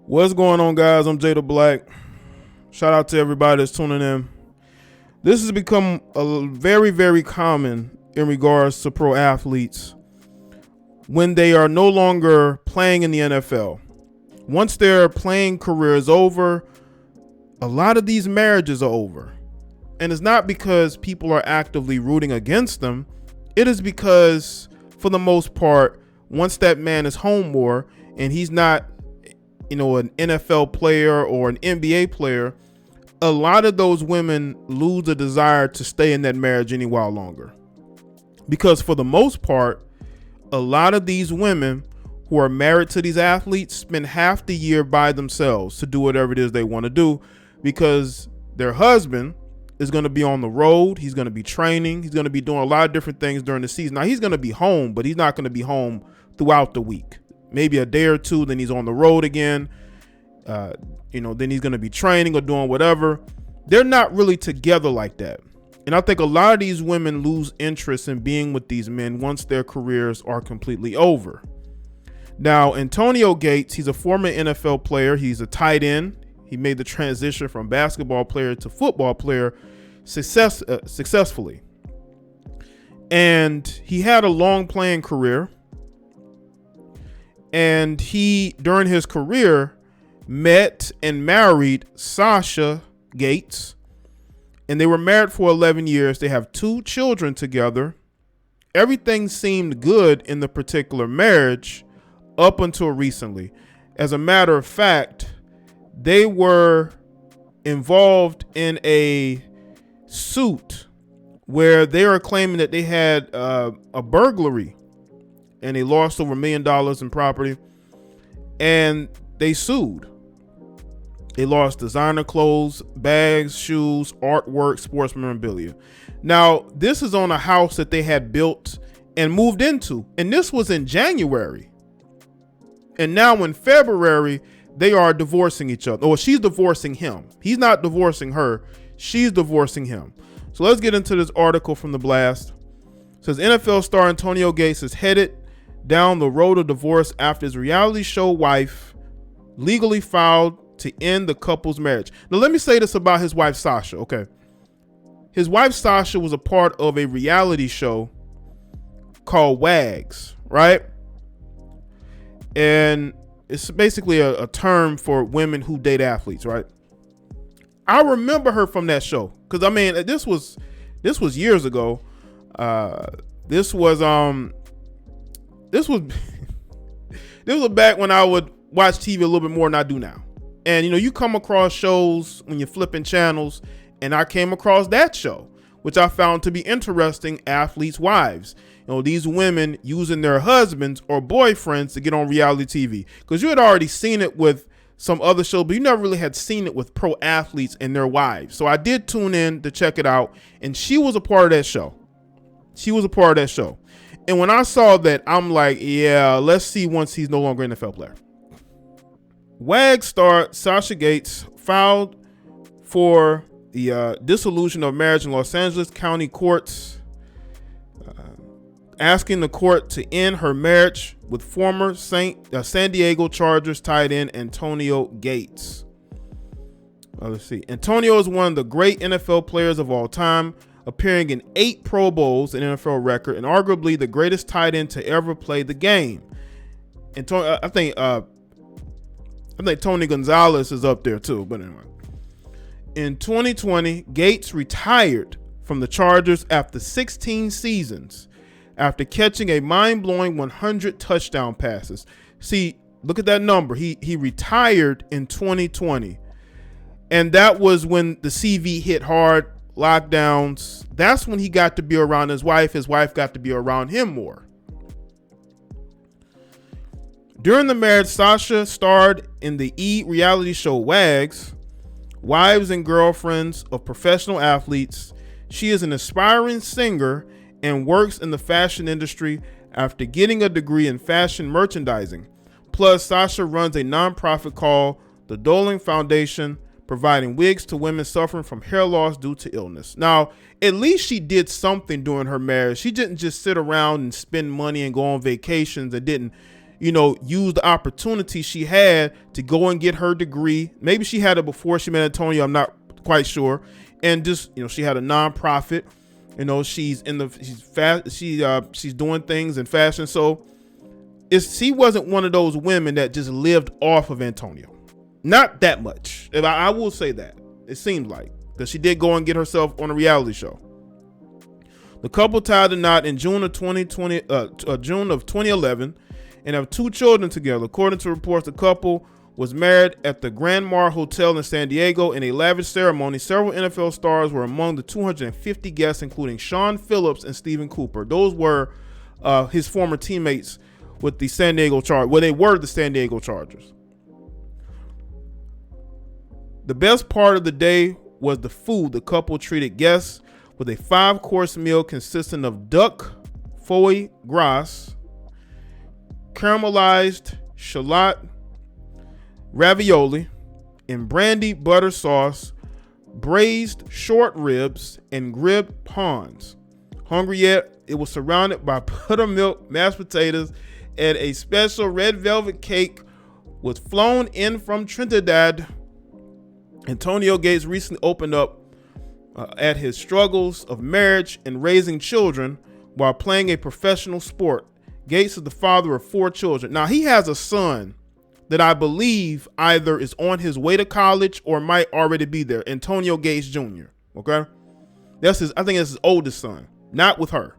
What's going on, guys? I'm Jay the Black. Shout out to everybody that's tuning in. This has become very, very common in regards to pro athletes when they are no longer playing in the NFL. Once their playing career is over, a lot of these marriages are over. And it's not because people are actively rooting against them. It is because, for the most part, once that man is home more and he's not an NFL player or an NBA player, a lot of those women lose the desire to stay in that marriage any while longer. Because for the most part, a lot of these women who are married to these athletes spend half the year by themselves to do whatever it is they want to do, because their husband is going to be on the road. He's going to be training. He's going to be doing a lot of different things during the season. Now, he's going to be home, but he's not going to be home throughout the week. Maybe a day or two, then he's on the road again. Then he's going to be training or doing whatever. They're not really together like that. And I think a lot of these women lose interest in being with these men once their careers are completely over. Now, Antonio Gates, he's a former NFL player. He's a tight end. He made the transition from basketball player to football player successfully. And he had a long playing career. And he, during his career, met and married Sasha Gates. And they were married for 11 years. They have 2 children together. Everything seemed good in the particular marriage up until recently. As a matter of fact, they were involved in a suit where they are claiming that they had a burglary. And they lost over $1 million in property, and they sued. They lost designer clothes, bags, shoes, artwork, sports memorabilia. Now, this is on a house that they had built and moved into, and this was in January. And now in February, they are divorcing each other. Or she's divorcing him. He's not divorcing her. She's divorcing him. So let's get into this article from The Blast. It says NFL star Antonio Gates is headed down the road of divorce after his reality show wife legally filed to end the couple's marriage. Now, let me say this about his wife, Sasha, okay? His wife, Sasha, was a part of a reality show called WAGS, right? And it's basically a term for women who date athletes, right? I remember her from that show because, I mean, this was years ago. This was back when I would watch TV a little bit more than I do now. And, you come across shows when you're flipping channels, and I came across that show, which I found to be interesting, Athletes' Wives. These women using their husbands or boyfriends to get on reality TV. Because you had already seen it with some other shows, but you never really had seen it with pro athletes and their wives. So I did tune in to check it out, and she was a part of that show. And when I saw that, I'm like, yeah, let's see once he's no longer an NFL player. WAGS star Sasha Gates filed for the dissolution of marriage in Los Angeles County courts, asking the court to end her marriage with former San Diego Chargers tight end Antonio Gates. Let's see. Antonio is one of the great NFL players of all time, appearing in 8 Pro Bowls, an NFL record, and arguably the greatest tight end to ever play the game. And I think Tony Gonzalez is up there too. But anyway, in 2020, Gates retired from the Chargers after 16 seasons, after catching a mind-blowing 100 touchdown passes. See, look at that number. He retired in 2020, and that was when the CV hit hard. Lockdowns. That's when he got to be around his wife. His wife got to be around him more. During the marriage, Sasha starred in the reality show WAGS, Wives and Girlfriends of Professional Athletes. She is an aspiring singer and works in the fashion industry after getting a degree in fashion merchandising. Plus, Sasha runs a nonprofit called the Doling Foundation, providing wigs to women suffering from hair loss due to illness. Now, at least she did something during her marriage. She didn't just sit around and spend money and go on vacations and didn't use the opportunity she had to go and get her degree. Maybe she had it before she met Antonio. I'm not quite sure. And just, she had a nonprofit. She's doing things in fashion. So she wasn't one of those women that just lived off of Antonio. Not that much. I will say that. It seems like, because she did go and get herself on a reality show. The couple tied the knot in June of 2011 and have 2 children together. According to reports, the couple was married at the Grand Mar Hotel in San Diego in a lavish ceremony. Several NFL stars were among the 250 guests, including Sean Phillips and Stephen Cooper. Those were his former teammates with the San Diego Chargers. Well, they were the San Diego Chargers. The best part of the day was the food. The couple treated guests with a 5-course meal consisting of duck foie gras, caramelized shallot, ravioli, and brandy butter sauce, braised short ribs, and grilled prawns. Hungry yet, it was surrounded by buttermilk, mashed potatoes, and a special red velvet cake was flown in from Trinidad. Antonio Gates recently opened up at his struggles of marriage and raising children while playing a professional sport. Gates is the father of 4 children. Now, he has a son that I believe either is on his way to college or might already be there. Antonio Gates Jr. Okay, I think that's his oldest son, not with her.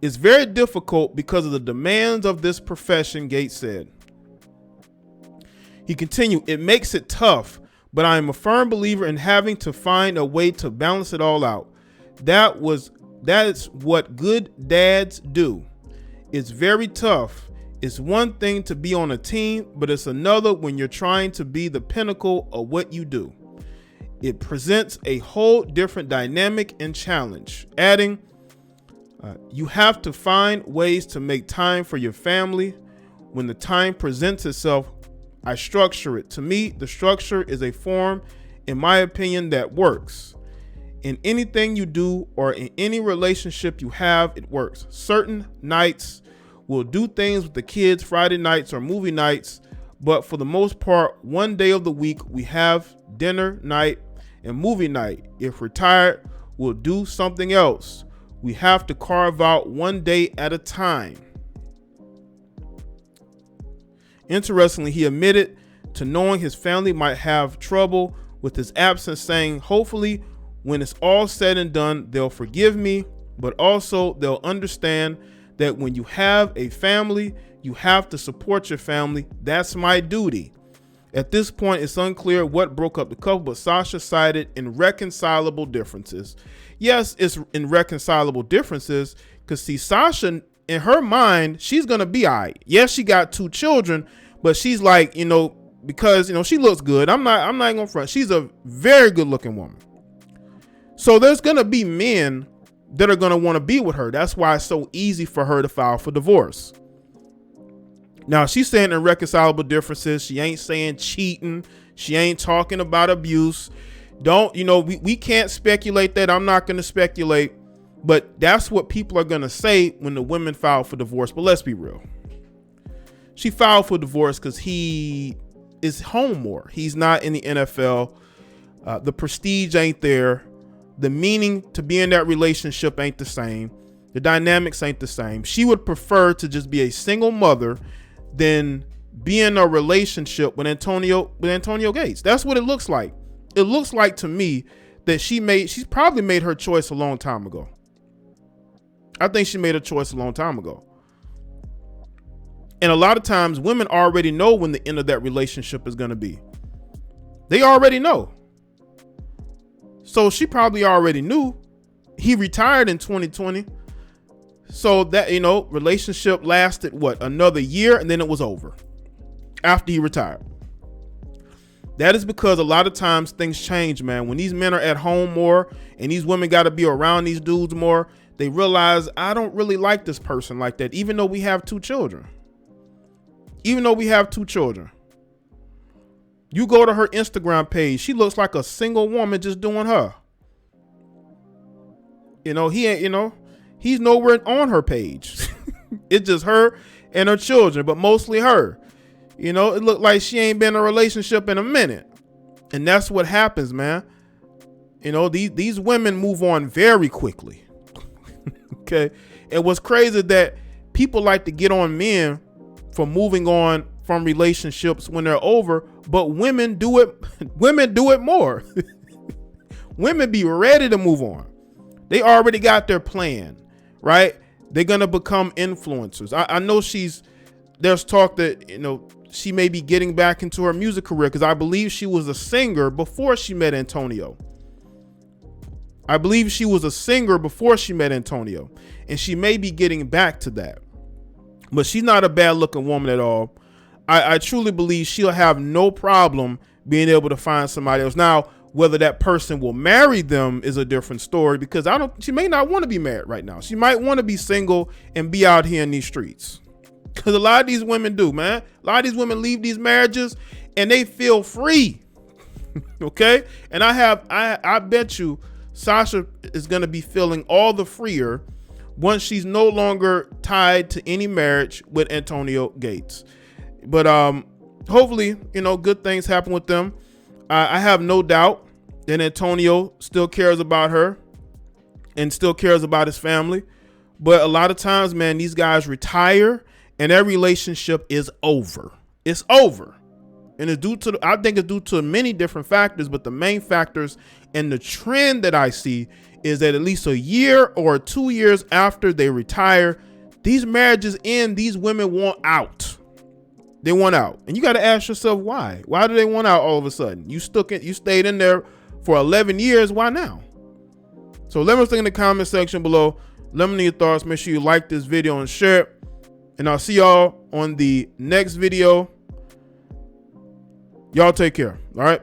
It's very difficult because of the demands of this profession, Gates said. He continued, it makes it tough, but I am a firm believer in having to find a way to balance it all out. That is what good dads do. It's very tough. It's one thing to be on a team, but it's another when you're trying to be the pinnacle of what you do. It presents a whole different dynamic and challenge. Adding, you have to find ways to make time for your family. When the time presents itself, I structure it. To me, the structure is a form, in my opinion, that works. In anything you do or in any relationship you have, it works. Certain nights we'll do things with the kids, Friday nights or movie nights, but for the most part, one day of the week we have dinner night and movie night. If we're tired, we'll do something else. We have to carve out one day at a time. Interestingly, he admitted to knowing his family might have trouble with his absence, saying, hopefully, when it's all said and done, they'll forgive me, but also they'll understand that when you have a family, you have to support your family. That's my duty. At this point, it's unclear what broke up the couple, but Sasha cited irreconcilable differences. Yes, it's irreconcilable differences because, see, Sasha, in her mind, she's going to be all right. Yes, she got 2 children, but she's like, because, she looks good. I'm not going to front. She's a very good looking woman. So there's going to be men that are going to want to be with her. That's why it's so easy for her to file for divorce. Now, she's saying irreconcilable differences. She ain't saying cheating. She ain't talking about abuse. We can't speculate that. I'm not going to speculate. But that's what people are going to say when the women file for divorce. But let's be real. She filed for divorce because he is home more. He's not in the NFL. The prestige ain't there. The meaning to be in that relationship ain't the same. The dynamics ain't the same. She would prefer to just be a single mother than be in a relationship with Antonio Gates. That's what it looks like. It looks like to me that she's probably made her choice a long time ago. I think she made a choice a long time ago. And a lot of times women already know when the end of that relationship is going to be. They already know. So she probably already knew. He retired in 2020. So that, relationship lasted another year, and then it was over after he retired. That is because a lot of times things change, man. When these men are at home more and these women got to be around these dudes more, they realize, I don't really like this person like that, even though we have 2 children. You go to her Instagram page, she looks like a single woman just doing her. He's nowhere on her page. It's just her and her children, but mostly her. You know, it looked like she ain't been in a relationship in a minute. And that's what happens, man. You know, these women move on very quickly. Okay. And what's crazy that people like to get on men for moving on from relationships when they're over, but women do it. Women do it more. Women be ready to move on. They already got their plan, right? They're going to become influencers. I know there's talk that, you know, she may be getting back into her music career, because I believe she was a singer before she met Antonio. And she may be getting back to that. But she's not a bad looking woman at all. I truly believe she'll have no problem being able to find somebody else. Now, whether that person will marry them is a different story, because she may not want to be married right now. She might want to be single and be out here in these streets. Because a lot of these women do, man. A lot of these women leave these marriages and they feel free. Okay? And I bet you Sasha is going to be feeling all the freer once she's no longer tied to any marriage with Antonio Gates. But hopefully, you know, good things happen with them. I have no doubt that Antonio still cares about her and still cares about his family. But a lot of times, man, these guys retire and their relationship is over. It's over. And I think it's due to many different factors, but the main factors and the trend that I see is that at least a year or 2 years after they retire, these marriages end, these women want out. They want out. And you got to ask yourself why. Why do they want out all of a sudden? You stayed in there for 11 years. Why now? So let me know in the comment section below. Let me know your thoughts. Make sure you like this video and share it. And I'll see y'all on the next video. Y'all take care. All right.